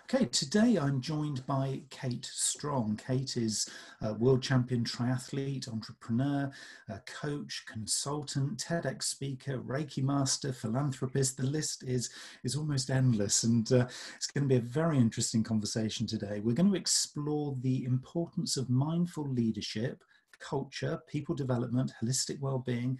Okay, today I'm joined by Kate Strong. Kate is a world champion triathlete, entrepreneur, a coach, consultant, TEDx speaker, Reiki master, philanthropist. The list is almost endless, and it's going to be a very interesting conversation today. We're going to explore the importance of mindful leadership, culture, people development, holistic well-being,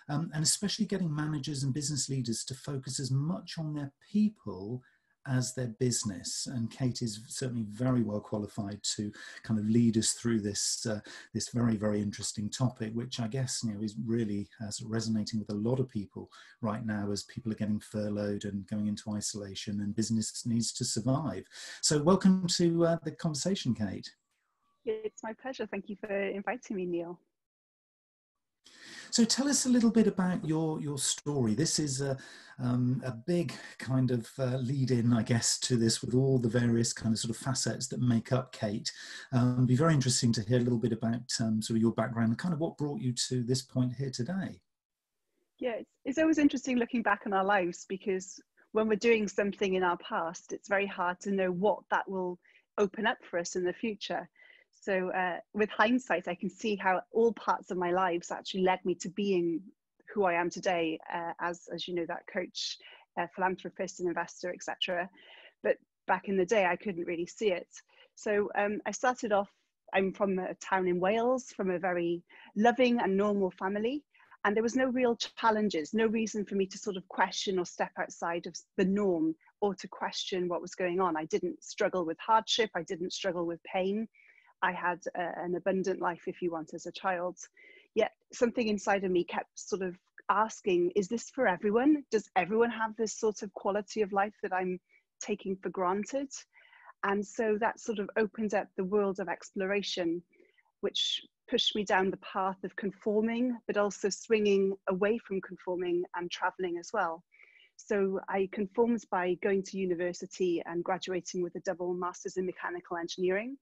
and especially getting managers and business leaders to focus as much on their people as their business. And Kate is certainly very well qualified to kind of lead us through this this very, very interesting topic, which I guess is really resonating with a lot of people right now as people are getting furloughed and going into isolation and business needs to survive. So welcome to the conversation, Kate. It's my pleasure. Thank you for inviting me, Neil. So tell us a little bit about your story. This is a big kind of lead in, I guess, to this with all the various kind of sort of facets that make up Kate. It'd be very interesting to hear a little bit about sort of your background and kind of what brought you to this point here today. Yeah, it's always interesting looking back on our lives, because when we're doing something in our past, it's very hard to know what that will open up for us in the future. So with hindsight, I can see how all parts of my lives actually led me to being who I am today, as you know, that coach, philanthropist and investor, etc. But back in the day, I couldn't really see it. So I started off, I'm from a town in Wales, from a very loving and normal family. And there was no real challenges, no reason for me to sort of question or step outside of the norm or to question what was going on. I didn't struggle with hardship. I didn't struggle with pain. I had an abundant life, if you want, as a child. Yet something inside of me kept sort of asking, is this for everyone? Does everyone have this sort of quality of life that I'm taking for granted? And so that sort of opened up the world of exploration, which pushed me down the path of conforming, but also swinging away from conforming and traveling as well. So I conformed by going to university and graduating with a double master's in mechanical engineering.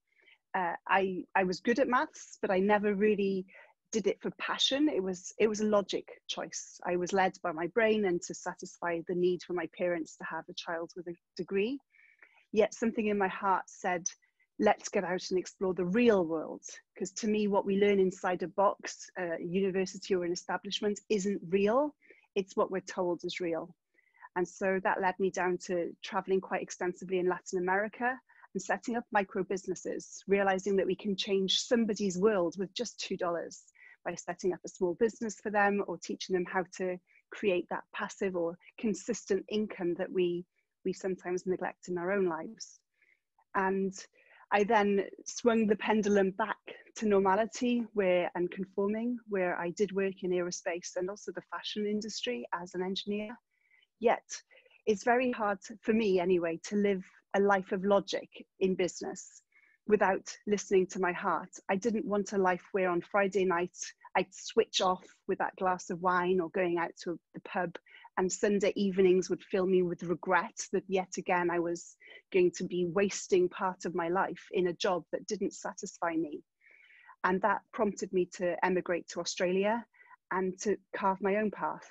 I was good at maths, but I never really did it for passion. It was a logic choice. I was led by my brain and to satisfy the need for my parents to have a child with a degree. Yet something in my heart said, let's get out and explore the real world. Because to me, what we learn inside a box, a university or an establishment, isn't real. It's what we're told is real. And so that led me down to traveling quite extensively in Latin America and setting up micro businesses, realizing that we can change somebody's world with just $2 by setting up a small business for them or teaching them how to create that passive or consistent income that we sometimes neglect in our own lives. And I then swung the pendulum back to normality and conforming, where I did work in aerospace and also the fashion industry as an engineer. Yet it's very hard for me anyway to live a life of logic in business without listening to my heart. I didn't want a life where on Friday night I'd switch off with that glass of wine or going out to the pub, and Sunday evenings would fill me with regret that yet again I was going to be wasting part of my life in a job that didn't satisfy me. And that prompted me to emigrate to Australia and to carve my own path.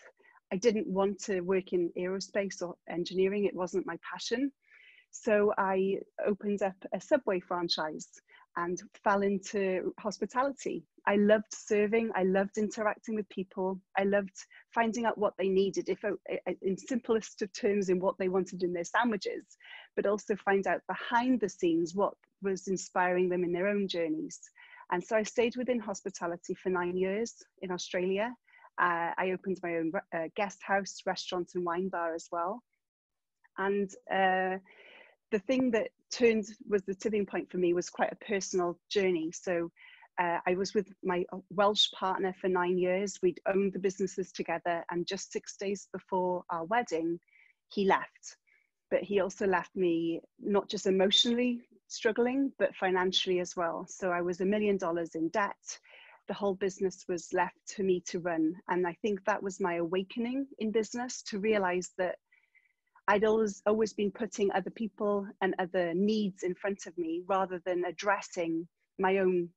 I didn't want to work in aerospace or engineering. It wasn't my passion. So I opened up a Subway franchise and fell into hospitality. I loved serving. I loved interacting with people. I loved finding out what they needed, in simplest of terms, in what they wanted in their sandwiches, but also find out behind the scenes what was inspiring them in their own journeys. And so I stayed within hospitality for 9 years in Australia. I opened my own guest house, restaurant and wine bar as well. And the thing that was the tipping point for me was quite a personal journey. So I was with my Welsh partner for 9 years. We'd owned the businesses together, and just 6 days before our wedding, he left. But he also left me not just emotionally struggling, but financially as well. So I was $1 million in debt. The whole business was left to me to run. And I think that was my awakening in business, to realize that I'd always been putting other people and other needs in front of me rather than addressing my own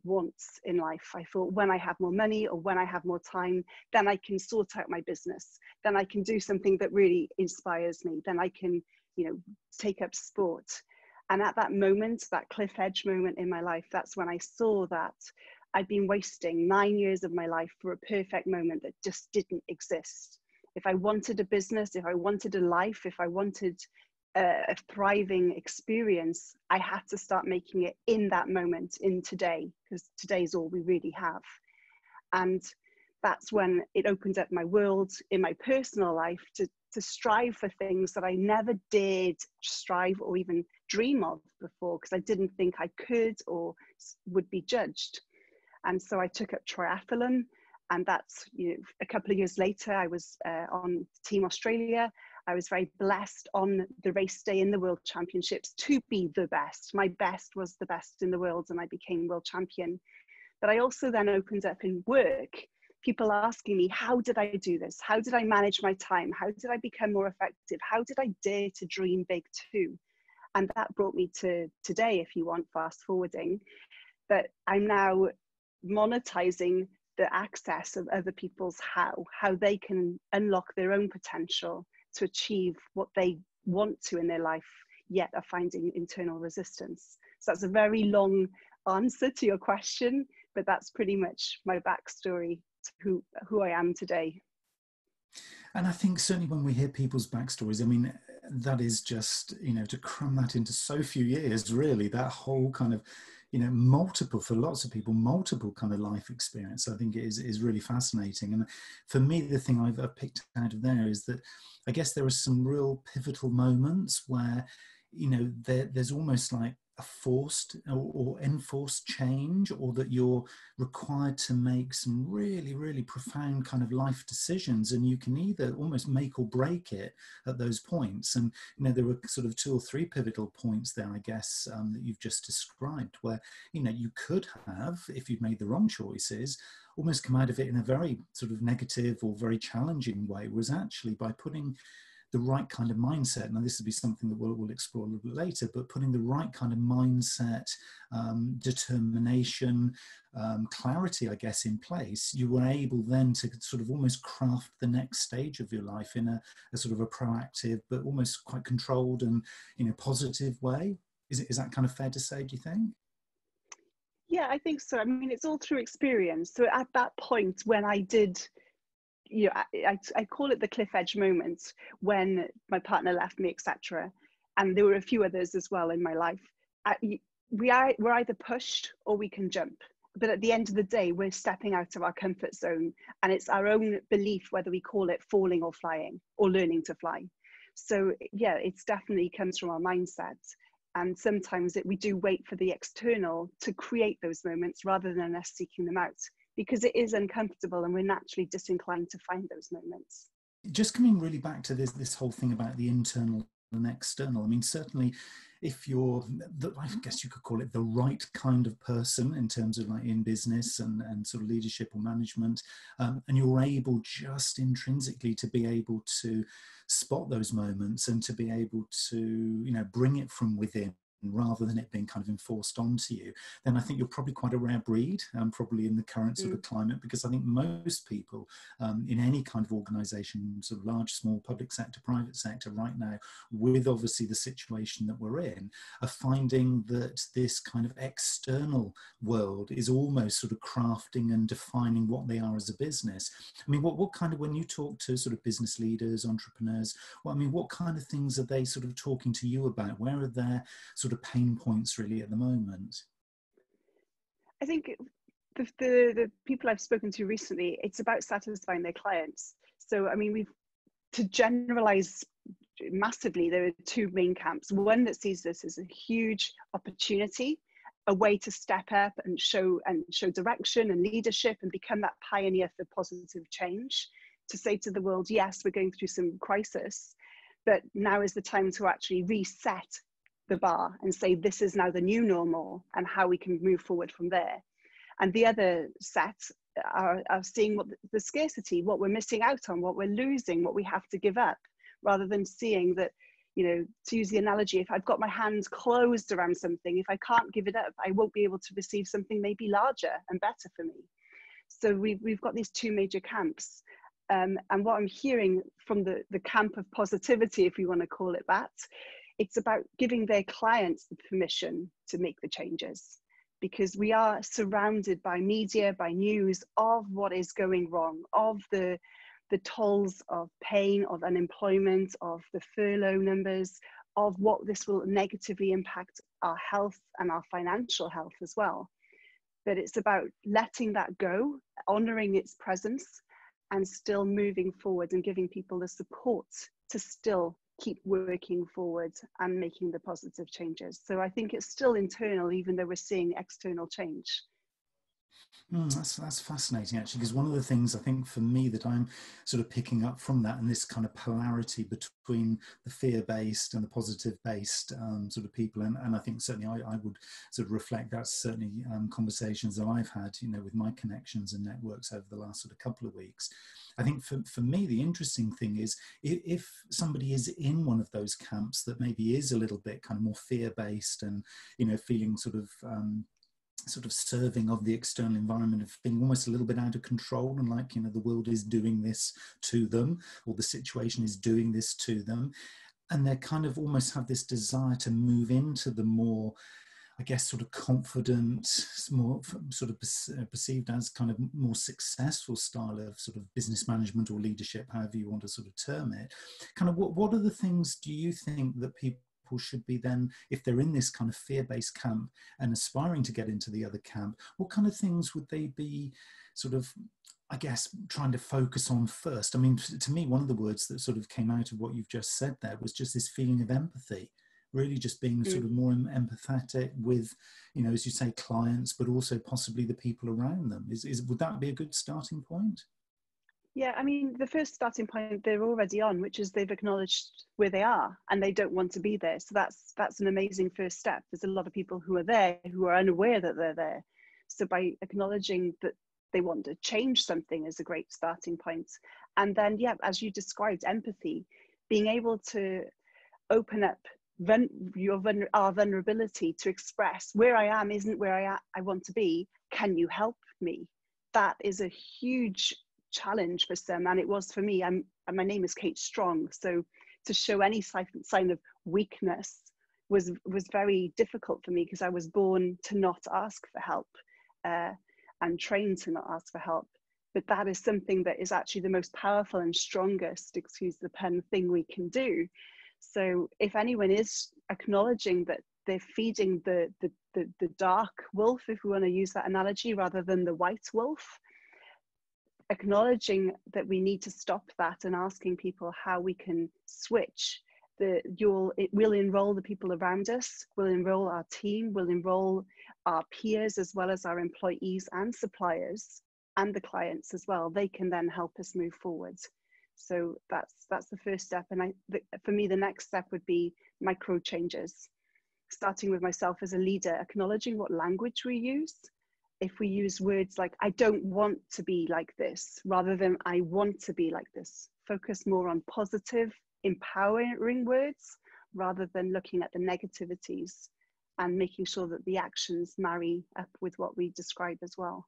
wants in life. I thought, when I have more money or when I have more time, then I can sort out my business. Then I can do something that really inspires me. Then I can take up sport. And at that moment, that cliff edge moment in my life, that's when I saw that I'd been wasting 9 years of my life for a perfect moment that just didn't exist. If I wanted a business, if I wanted a life, if I wanted a thriving experience, I had to start making it in that moment, in today, because today's all we really have. And that's when it opened up my world in my personal life to strive for things that I never did strive or even dream of before, because I didn't think I could or would be judged. And so I took up triathlon, and that's, a couple of years later, I was on Team Australia. I was very blessed on the race day in the World Championships to be the best. My best was the best in the world, and I became world champion. But I also then opened up in work, people asking me, how did I do this? How did I manage my time? How did I become more effective? How did I dare to dream big too? And that brought me to today, if you want, fast forwarding, that I'm now monetizing the access of other people's how they can unlock their own potential to achieve what they want to in their life, yet are finding internal resistance. So that's a very long answer to your question, but that's pretty much my backstory to who I am today. And I think certainly when we hear people's backstories, I mean, that is just, to cram that into so few years, really, that whole kind of, multiple, for lots of people, multiple kind of life experience, I think is really fascinating. And for me, the thing I've picked out of there is that I guess there are some real pivotal moments where, there's almost like a forced or enforced change, or that you're required to make some really, really profound kind of life decisions, and you can either almost make or break it at those points. And there were sort of 2 or 3 pivotal points there, I guess, that you've just described, where you could have, if you'd made the wrong choices, almost come out of it in a very sort of negative or very challenging way, whereas actually by putting the right kind of mindset, now this will be something that we'll explore a little bit later, but putting the right kind of mindset, determination, clarity, I guess, in place, you were able then to sort of almost craft the next stage of your life in a sort of a proactive, but almost quite controlled and, positive way. Is that kind of fair to say, do you think? Yeah, I think so. I mean, it's all through experience. So at that point when I did, I call it the cliff edge moment, when my partner left me, etc. And there were a few others as well in my life. We're either pushed or we can jump. But at the end of the day, we're stepping out of our comfort zone, and it's our own belief whether we call it falling or flying or learning to fly. So yeah, it's definitely comes from our mindset. And sometimes we do wait for the external to create those moments rather than us seeking them out, because it is uncomfortable and we're naturally disinclined to find those moments. Just coming really back to this whole thing about the internal and external, I mean, certainly if you're, I guess you could call it the right kind of person in terms of like in business and sort of leadership or management, and you're able just intrinsically to be able to spot those moments and to be able to, bring it from within, rather than it being kind of enforced onto you, then I think you're probably quite a rare breed, probably in the current sort of climate, because I think most people in any kind of organisation, sort of large, small, public sector, private sector right now, with obviously the situation that we're in, are finding that this kind of external world is almost sort of crafting and defining what they are as a business. I mean, what kind of, when you talk to sort of business leaders, entrepreneurs, what kind of things are they sort of talking to you about? Where are their sort of pain points really at the moment? I think the people I've spoken to recently, it's about satisfying their clients. So I mean, to generalize massively, there are 2 main camps. One that sees this as a huge opportunity, a way to step up and show direction and leadership and become that pioneer for positive change, to say to the world, yes, we're going through some crisis, but now is the time to actually reset the bar and say this is now the new normal and how we can move forward from there. And the other set are seeing what the scarcity, what we're missing out on, what we're losing, what we have to give up, rather than seeing that, to use the analogy, if I've got my hands closed around something, if I can't give it up, I won't be able to receive something maybe larger and better for me. So we've got these 2 major camps. And what I'm hearing from the camp of positivity, if we want to call it that, it's about giving their clients the permission to make the changes, because we are surrounded by media, by news of what is going wrong, of the tolls of pain, of unemployment, of the furlough numbers, of what this will negatively impact our health and our financial health as well. But it's about letting that go, honoring its presence, and still moving forward and giving people the support to still keep working forward and making the positive changes. So I think it's still internal, even though we're seeing external change. That's fascinating, actually, because one of the things I think for me that I'm sort of picking up from that, and this kind of polarity between the fear-based and the positive-based sort of people, and I think certainly I would sort of reflect that's certainly conversations that I've had, you know, with my connections and networks over the last sort of couple of weeks. I think for me, the interesting thing is if somebody is in one of those camps that maybe is a little bit kind of more fear-based and, you know, feeling sort of serving of the external environment, of feeling almost a little bit out of control, and like, you know, the world is doing this to them, or the situation is doing this to them, and they kind of almost have this desire to move into the more, I guess, sort of confident, more sort of perceived as kind of more successful style of sort of business management or leadership, however you want to sort of term it. Kind of what are the things do you think that people should be then, if they're in this kind of fear-based camp and aspiring to get into the other camp, what kind of things would they be sort of, I guess, trying to focus on first? I mean, to me, one of the words that sort of came out of what you've just said there was just this feeling of empathy, really just being sort of more empathetic with, you know, as you say, clients, but also possibly the people around them. Would that be a good starting point? Yeah, I mean, the first starting point they're already on, which is they've acknowledged where they are and they don't want to be there. So that's an amazing first step. There's a lot of people who are there who are unaware that they're there. So by acknowledging that they want to change something is a great starting point. And then, yeah, as you described, empathy, being able to open up our vulnerability to express where I am isn't where I want to be. Can you help me? That is a huge challenge for some, and it was for me. My name is Kate Strong, so to show any sign of weakness was very difficult for me, because I was born to not ask for help and trained to not ask for help. But that is something that is actually the most powerful and strongest, excuse the pun, thing we can do. So if anyone is acknowledging that they're feeding the dark wolf, if we want to use that analogy, rather than the white wolf, acknowledging that we need to stop that and asking people how we can switch. We'll enroll the people around us, we'll enroll our team, we'll enroll our peers as well as our employees and suppliers and the clients as well. They can then help us move forward. So that's the first step. And for me, the next step would be micro changes, starting with myself as a leader, acknowledging what language we use. If we use words like, I don't want to be like this, rather than I want to be like this, focus more on positive, empowering words, rather than looking at the negativities, and making sure that the actions marry up with what we describe as well.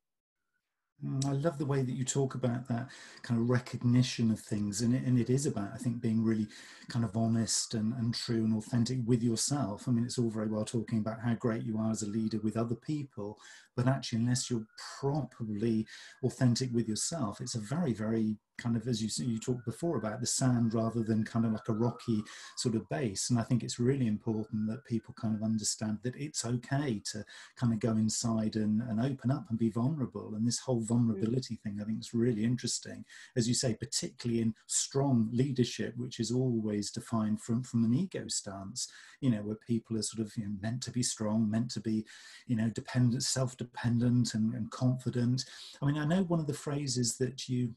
I love the way that you talk about that kind of recognition of things, and it is about, I think, being really kind of honest and true and authentic with yourself. I mean, it's all very well talking about how great you are as a leader with other people, but actually, unless you're properly authentic with yourself, it's a very, very kind of, as you talked before about the sand rather than kind of like a rocky sort of base. And I think it's really important that people kind of understand that it's okay to kind of go inside and open up and be vulnerable. And this whole vulnerability thing, I think, is really interesting, as you say, particularly in strong leadership, which is always defined from an ego stance, you know, where people are sort of, you know, meant to be strong, meant to be, you know, dependent, self-dependent and confident. I mean, I know one of the phrases that you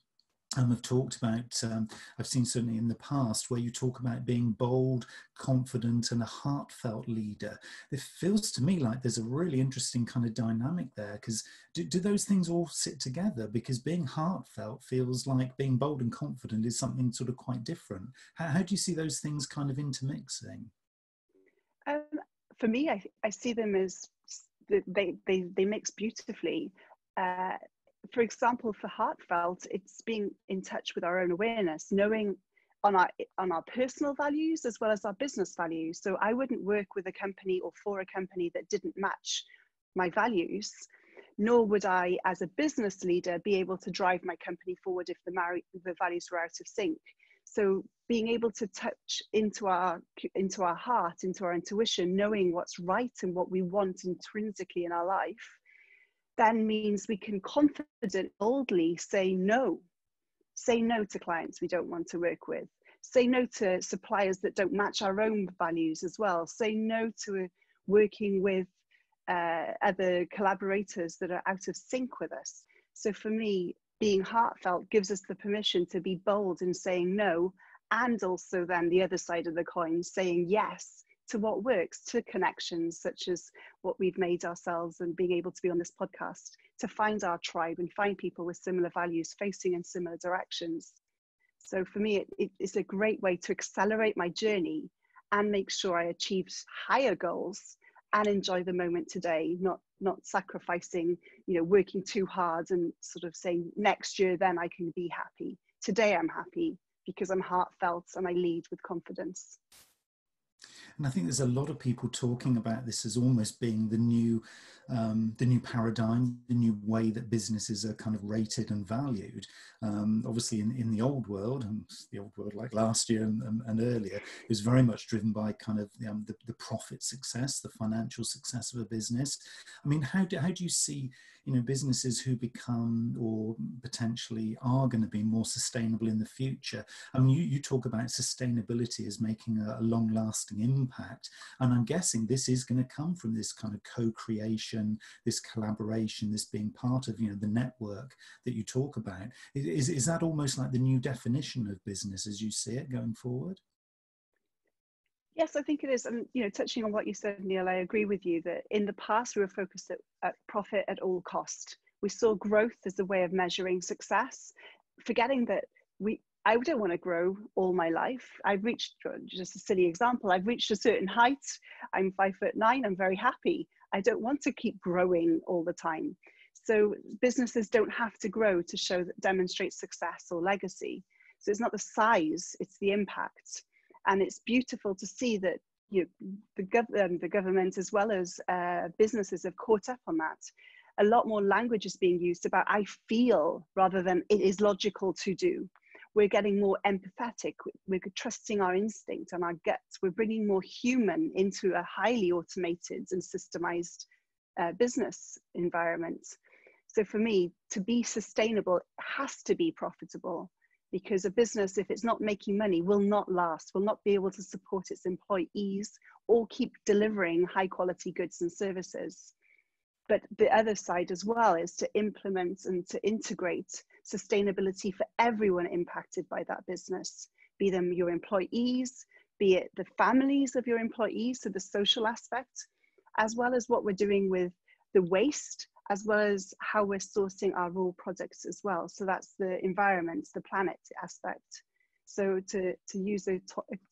have talked about, I've seen certainly in the past, where you talk about being bold, confident, and a heartfelt leader. It feels to me like there's a really interesting kind of dynamic there, because do those things all sit together? Because being heartfelt feels like being bold and confident is something sort of quite different. How do you see those things kind of intermixing? For me, I see them as they mix beautifully. for example, for heartfelt, it's being in touch with our own awareness, knowing on our personal values as well as our business values. So I wouldn't work with a company or for a company that didn't match my values, nor would I, as a business leader, be able to drive my company forward if the values were out of sync. So being able to touch into our heart, into our intuition, knowing what's right and what we want intrinsically in our life, then means we can confidently, boldly say no. Say no to clients we don't want to work with. Say no to suppliers that don't match our own values as well. Say no to working with other collaborators that are out of sync with us. So for me, being heartfelt gives us the permission to be bold in saying no, and also then the other side of the coin, saying yes to what works, to connections such as what we've made ourselves and being able to be on this podcast, to find our tribe and find people with similar values facing in similar directions. So for me, it's a great way to accelerate my journey and make sure I achieve higher goals and enjoy the moment today, not sacrificing, working too hard and sort of saying next year then I can be happy. Today I'm happy because I'm heartfelt and I lead with confidence. And I think there's a lot of people talking about this as almost being the new paradigm, the new way that businesses are kind of rated and valued. Obviously, in the old world, and the old world like last year and earlier, it was very much driven by kind of the profit success, the financial success of a business. I mean, how do you see businesses who become or potentially are going to be more sustainable in the future? I mean, you talk about sustainability as making a long-lasting impact, and I'm guessing this is going to come from this kind of co-creation, this collaboration, this being part of the network that you talk about. Is that almost like the new definition of business as you see it going forward? Yes, I think it is. And, touching on what you said, Neil, I agree with you that in the past, we were focused at profit at all cost. We saw growth as a way of measuring success, forgetting that I don't want to grow all my life. I've reached, just a silly example, I've reached a certain height. I'm 5'9", I'm very happy. I don't want to keep growing all the time. So businesses don't have to grow to demonstrate success or legacy. So it's not the size, it's the impact. And it's beautiful to see that the government as well as businesses have caught up on that. A lot more language is being used about I feel rather than it is logical to do. We're getting more empathetic. We're trusting our instinct and our guts. We're bringing more human into a highly automated and systemized business environment. So for me, to be sustainable, it has to be profitable. Because a business, if it's not making money, will not last, will not be able to support its employees or keep delivering high quality goods and services. But the other side as well is to implement and to integrate sustainability for everyone impacted by that business, be them your employees, be it the families of your employees, so the social aspect, as well as what we're doing with the waste, as well as how we're sourcing our raw products as well. So that's the environment, the planet aspect. So to use a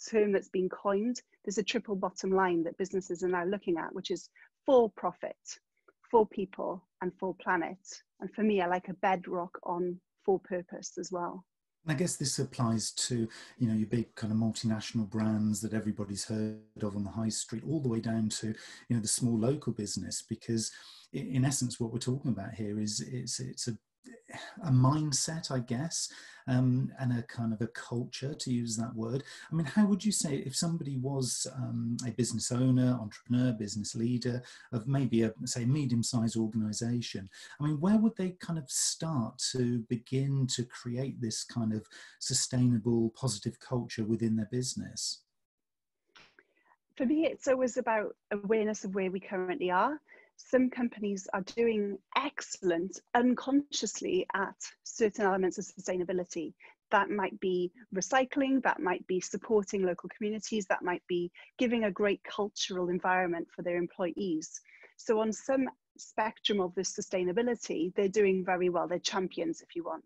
term that's been coined, there's a triple bottom line that businesses are now looking at, which is for profit, for people, and for planet. And for me, I like a bedrock on for purpose as well. I guess this applies to, your big kind of multinational brands that everybody's heard of on the high street, all the way down to, the small local business, because in essence, what we're talking about here is it's a mindset, I guess, and a kind of a culture, to use that word. I mean, how would you say if somebody was a business owner, entrepreneur, business leader of maybe a medium-sized organization? I mean, where would they kind of start to begin to create this kind of sustainable, positive culture within their business? For me, it's always about awareness of where we currently are. Some companies are doing excellent unconsciously at certain elements of sustainability. That might be recycling, that might be supporting local communities, that might be giving a great cultural environment for their employees. So on some spectrum of this sustainability, they're doing very well. They're champions, if you want.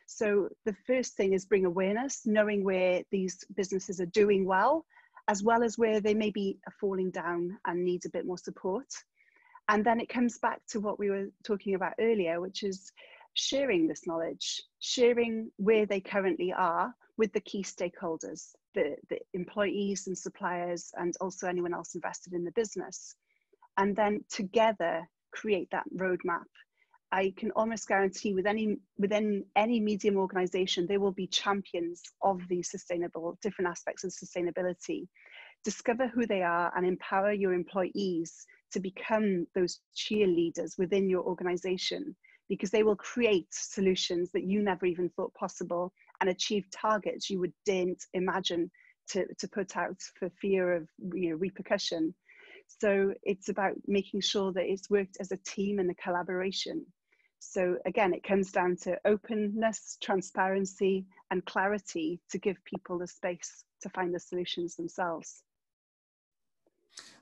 So the first thing is bring awareness, knowing where these businesses are doing well as where they maybe are falling down and need a bit more support. And then it comes back to what we were talking about earlier, which is sharing this knowledge, sharing where they currently are with the key stakeholders, the employees and suppliers, and also anyone else invested in the business. And then together create that roadmap. I can almost guarantee within any medium organization, there will be champions of the different aspects of sustainability. Discover who they are and empower your employees to become those cheerleaders within your organization, because they will create solutions that you never even thought possible and achieve targets you didn't imagine to put out for fear of repercussion. So it's about making sure that it's worked as a team and a collaboration. So again, it comes down to openness, transparency, and clarity to give people the space to find the solutions themselves.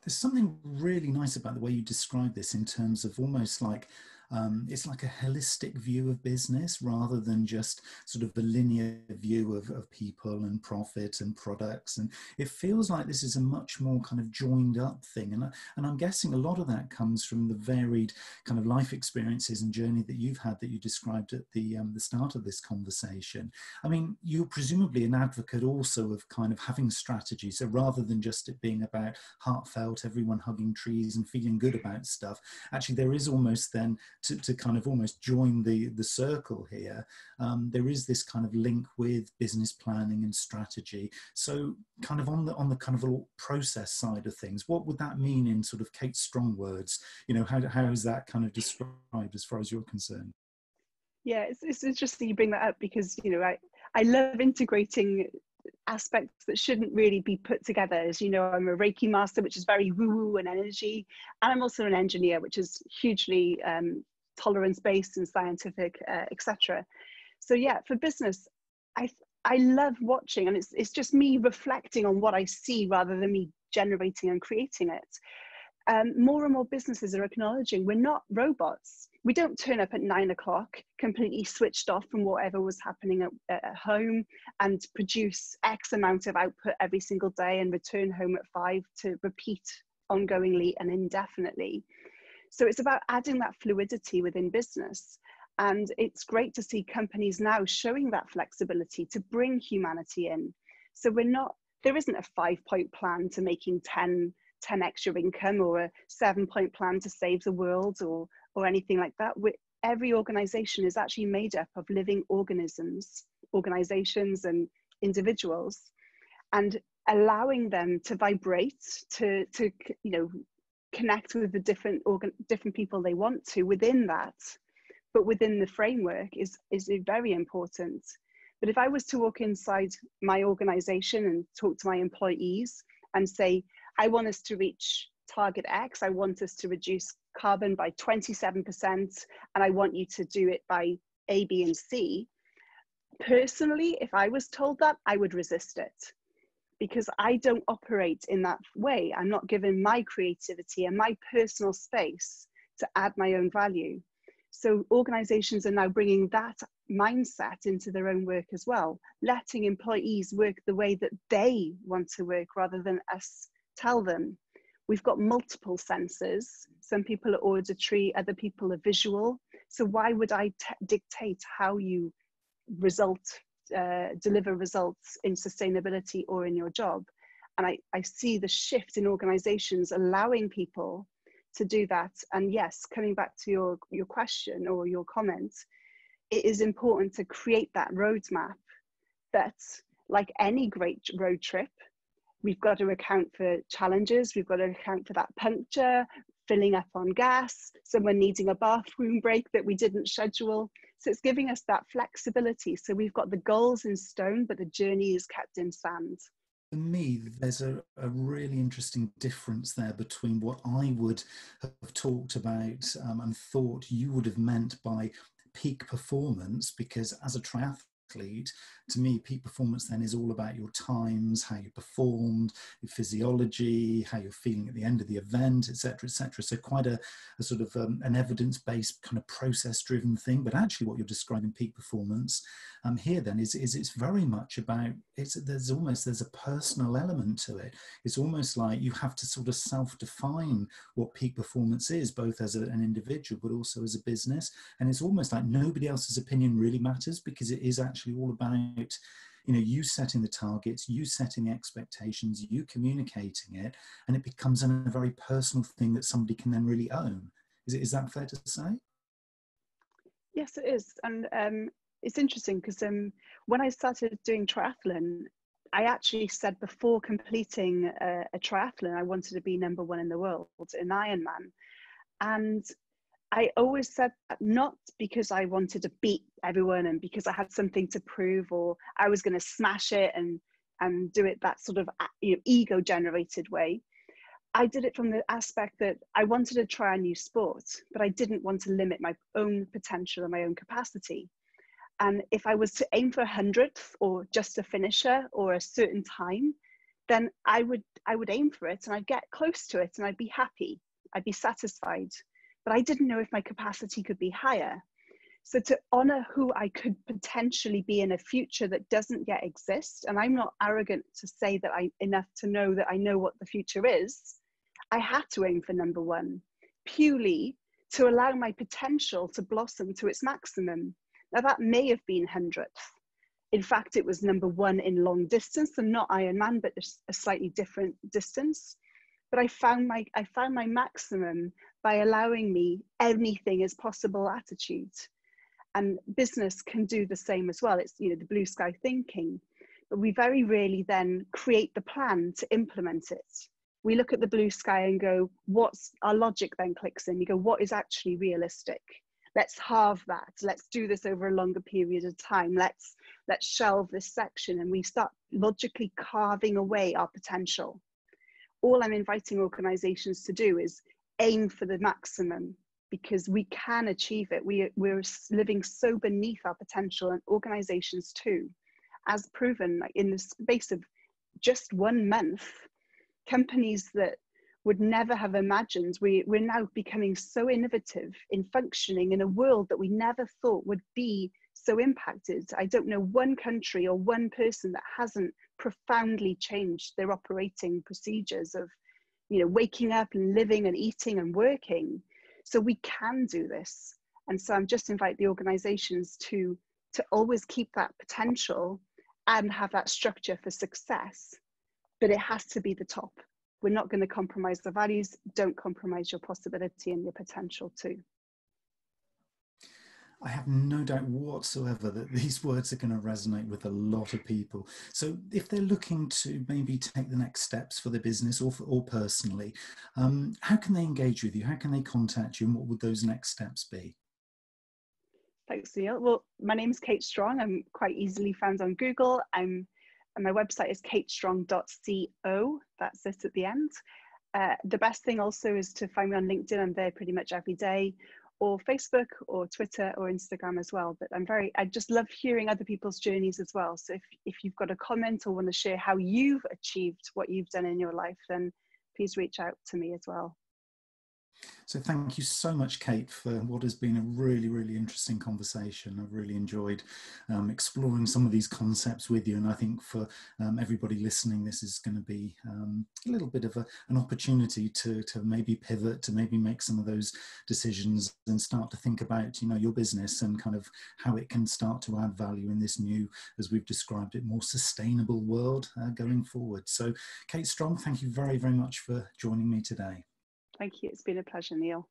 There's something really nice about the way you describe this in terms of almost like it's like a holistic view of business rather than just sort of the linear view of people and profit and products. And it feels like this is a much more kind of joined up thing. And I'm guessing a lot of that comes from the varied kind of life experiences and journey that you've had that you described at the start of this conversation. I mean, you're presumably an advocate also of kind of having strategy. So rather than just it being about heartfelt, everyone hugging trees and feeling good about stuff, actually there is almost then to kind of almost join the circle here, there is this kind of link with business planning and strategy. So kind of on the kind of process side of things, what would that mean in sort of Kate's strong words? You know, how is that kind of described as far as you're concerned? Yeah, it's interesting you bring that up, because I love integrating aspects that shouldn't really be put together. As you know, I'm a Reiki master, which is very woo-woo and energy, and I'm also an engineer, which is hugely tolerance-based and scientific, etc. So yeah, for business, I love watching, and it's just me reflecting on what I see rather than me generating and creating it. More and more businesses are acknowledging we're not robots. We don't turn up at 9 o'clock completely switched off from whatever was happening at home and produce X amount of output every single day and return home at 5 to repeat ongoingly and indefinitely. So it's about adding that fluidity within business. And it's great to see companies now showing that flexibility to bring humanity in. So there isn't a 5-point plan to making 10 extra income, or a 7-point plan to save the world, or anything like that. Every organization is actually made up of living organisms, organizations and individuals, and allowing them to vibrate, to connect with the different people they want to within that, but within the framework is very important. But if I was to walk inside my organization and talk to my employees and say, I want us to reach target X, I want us to reduce carbon by 27%, and I want you to do it by A, B, and C. Personally, if I was told that, I would resist it, because I don't operate in that way. I'm not given my creativity and my personal space to add my own value. So organizations are now bringing that mindset into their own work as well, letting employees work the way that they want to work rather than us tell them. We've got multiple senses. Some people are auditory, other people are visual. So why would I dictate how you deliver results in sustainability or in your job? And I see the shift in organizations allowing people to do that. And yes, coming back to your question or your comment, it is important to create that roadmap that, like any great road trip, we've got to account for challenges. We've got to account for that puncture, filling up on gas, someone needing a bathroom break that we didn't schedule. So it's giving us that flexibility. So we've got the goals in stone, but the journey is kept in sand. For me, there's a really interesting difference there between what I would have talked about and thought you would have meant by peak performance, because as a triathlete, triathlete, to me, peak performance then is all about your times, how you performed, your physiology, how you're feeling at the end of the event, etc., etc. So quite a sort of an evidence-based kind of process-driven thing. But actually, what you're describing peak performance here then is it's very much about there's a personal element to it. It's almost like you have to sort of self-define what peak performance is, both as an individual but also as a business. And it's almost like nobody else's opinion really matters, because it is actually all about you setting the targets, you setting the expectations, you communicating it, and it becomes a very personal thing that somebody can then really own. Is that fair to say? Yes, it is. And it's interesting because when I started doing triathlon, I actually said before completing a triathlon, I wanted to be #1 in the world in Ironman. And I always said that not because I wanted to beat everyone and because I had something to prove, or I was going to smash it and do it that sort of ego generated way. I did it from the aspect that I wanted to try a new sport, but I didn't want to limit my own potential and my own capacity. And if I was to aim for 100th or just a finisher or a certain time, then I would aim for it and I'd get close to it and I'd be happy. I'd be satisfied. But I didn't know if my capacity could be higher. So to honor who I could potentially be in a future that doesn't yet exist, and I'm not arrogant to say that I'm enough to know that I know what the future is, I had to aim for #1, purely to allow my potential to blossom to its maximum. Now that may have been 100th. In fact, it was #1 in long distance, and not Ironman, but a slightly different distance. But I found my maximum by allowing me anything is possible attitude. And business can do the same as well. It's the blue sky thinking, but we very rarely then create the plan to implement it. We look at the blue sky and go, what's our logic then clicks in? You go, what is actually realistic? Let's halve that. Let's do this over a longer period of time. Let's shelve this section, and we start logically carving away our potential. All I'm inviting organizations to do is aim for the maximum, because we can achieve it. We're living so beneath our potential, and organizations too, as proven in the space of just 1 month. Companies that would never have imagined, we're now becoming so innovative in functioning in a world that we never thought would be so impacted. I don't know one country or one person that hasn't profoundly changed their operating procedures of waking up and living and eating and working. So we can do this. And so I'm just invite the organizations to always keep that potential and have that structure for success, but it has to be the top. We're not going to compromise the values. Don't compromise your possibility and your potential too. I have no doubt whatsoever that these words are going to resonate with a lot of people. So if they're looking to maybe take the next steps for their business or personally, how can they engage with you? How can they contact you? And what would those next steps be? Thanks, Neil. Well, my name is Kate Strong. I'm quite easily found on Google. And my website is katestrong.co. That's it at the end. The best thing also is to find me on LinkedIn. I'm there pretty much every day, or Facebook or Twitter or Instagram as well. But I just love hearing other people's journeys as well. So if you've got a comment or want to share how you've achieved what you've done in your life, then please reach out to me as well. So thank you so much, Kate, for what has been a really, really interesting conversation. I've really enjoyed exploring some of these concepts with you. And I think for everybody listening, this is going to be a little bit of an opportunity to maybe pivot, to maybe make some of those decisions and start to think about, your business and kind of how it can start to add value in this new, as we've described it, more sustainable world going forward. So Kate Strong, thank you very, very much for joining me today. Thank you. It's been a pleasure, Neil.